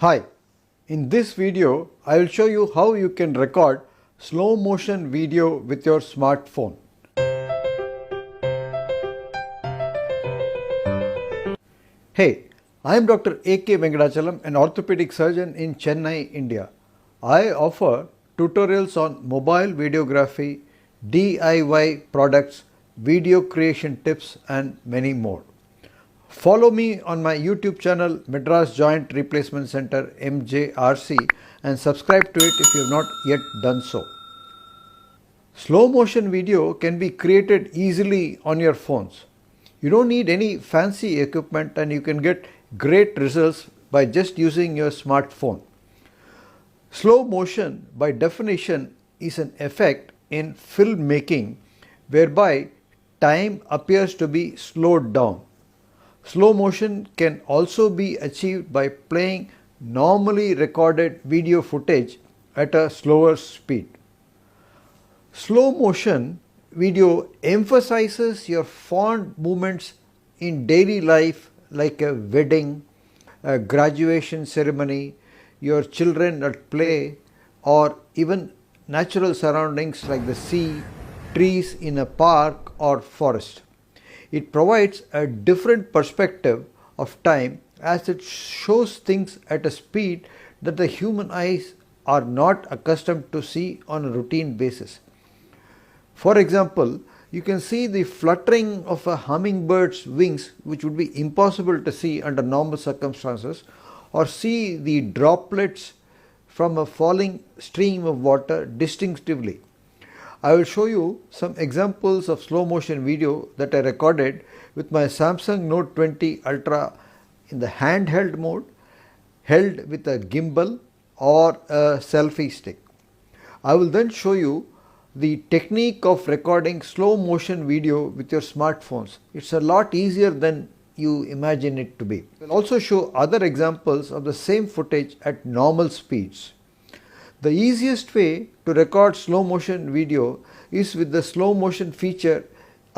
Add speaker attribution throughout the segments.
Speaker 1: Hi, in this video I will show you how you can record slow motion video with your smartphone. Hey, I am Dr. A.K. Venkatachalam, an orthopedic surgeon in Chennai, India. I offer tutorials on mobile videography, DIY products, video creation tips and many more. Follow me on my YouTube channel Madras Joint Replacement Center MJRC and subscribe to it if you have not yet done so. Slow motion video can be created easily on your phones. You don't need any fancy equipment and you can get great results by just using your smartphone. Slow motion by definition is an effect in filmmaking whereby time appears to be slowed down. Slow motion can also be achieved by playing normally recorded video footage at a slower speed. Slow motion video emphasizes your fond moments in daily life like a wedding, a graduation ceremony, your children at play, or even natural surroundings like the sea, trees in a park or forest. It provides a different perspective of time as it shows things at a speed that the human eyes are not accustomed to see on a routine basis. For example, you can see the fluttering of a hummingbird's wings, which would be impossible to see under normal circumstances, or see the droplets from a falling stream of water distinctively. I will show you some examples of slow motion video that I recorded with my Samsung Note 20 Ultra in the handheld mode, held with a gimbal or a selfie stick. I will then show you the technique of recording slow motion video with your smartphones. It's a lot easier than you imagine it to be. I will also show other examples of the same footage at normal speeds. The easiest way to record slow motion video is with the slow motion feature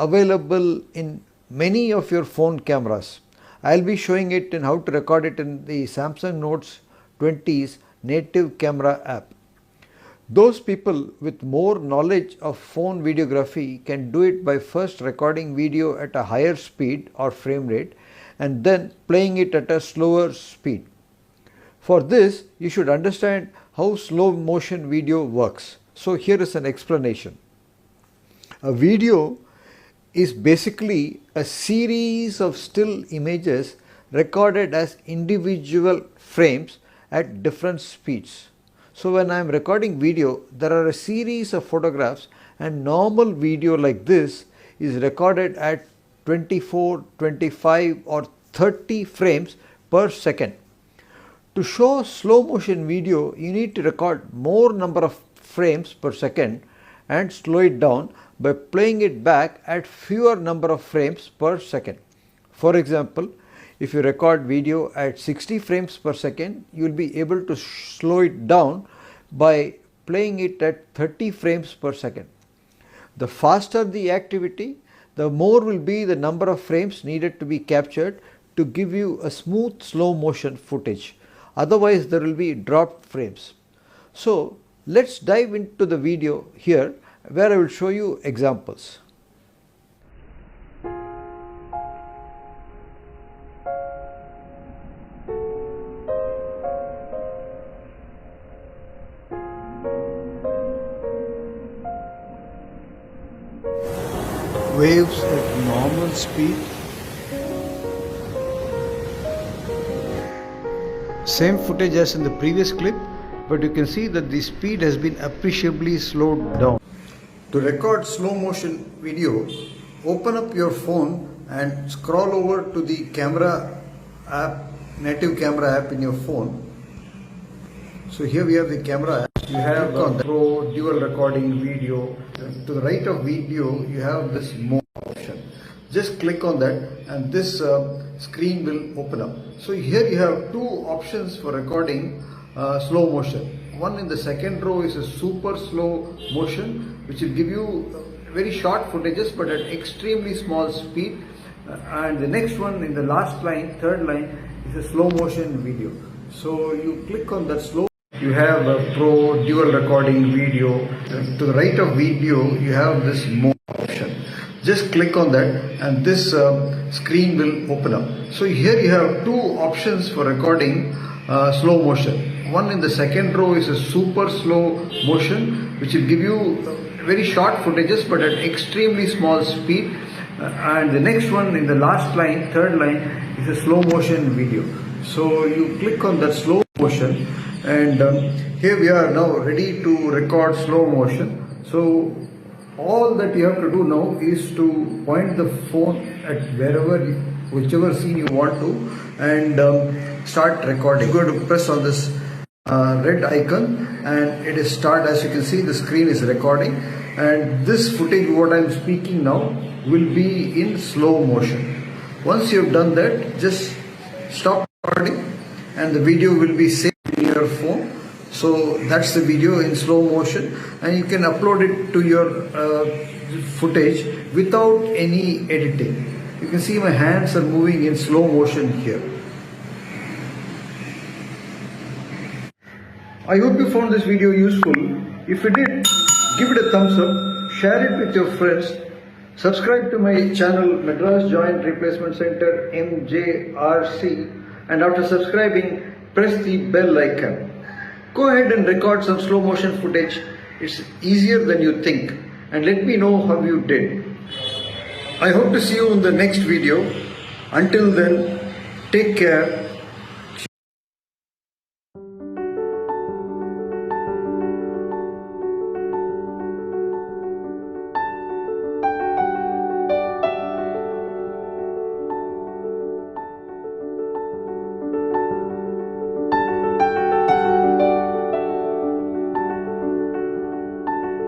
Speaker 1: available in many of your phone cameras. I will be showing it in how to record it in the Samsung Note 20's native camera app. Those people with more knowledge of phone videography can do it by first recording video at a higher speed or frame rate and then playing it at a slower speed. For this, you should understand how slow motion video works. So here is an explanation. A video is basically a series of still images recorded as individual frames at different speeds. So when I am recording video, there are a series of photographs, and normal video like this is recorded at 24, 25 or 30 frames per second. To show slow motion video, you need to record more number of frames per second and slow it down by playing it back at fewer number of frames per second. For example, if you record video at 60 frames per second, you will be able to slow it down by playing it at 30 frames per second. The faster the activity, the more will be the number of frames needed to be captured to give you a smooth slow motion footage. Otherwise there will be dropped frames. So let's dive into the video here where I will show you examples. Waves at normal speed. Same footage as in the previous clip, but you can see that the speed has been appreciably slowed down. To record slow motion video, open up your phone and scroll over to the camera app, native camera app in your phone. So here we have the camera app. You have on the Pro, dual recording video. To the right of video, you have this mode option. Just click on that and this screen will open up. So here you have two options for recording slow motion. One in the second row is a super slow motion, which will give you very short footages but at extremely small speed. And the next one in the last line, third line, is a slow motion video. So you click on that slow. You have a pro dual recording video. To the right of video, you have this more option. Just click on that and this screen will open up. So here you have two options for recording slow motion. One in the second row is a super slow motion, which will give you very short footages but at extremely small speed. And the next one in the last line, third line, is a slow motion video. So you click on that slow motion and here we are now ready to record slow motion. So all that you have to do now is to point the phone at whichever scene you want to and start recording. You're going to press on this red icon and it is start. As you can see, the screen is recording and this footage what I am speaking now will be in slow motion. Once you have done that, just stop recording and the video will be saved in your phone. So that's the video in slow motion and you can upload it to your footage without any editing. You can see my hands are moving in slow motion here. I hope you found this video useful. If you did, give it a thumbs up, share it with your friends, subscribe to my channel Madras Joint Replacement Center MJRC, and after subscribing, press the bell icon. Go ahead and record some slow motion footage. It's easier than you think, and let me know how you did. I hope to see you in the next video. Until then, take care.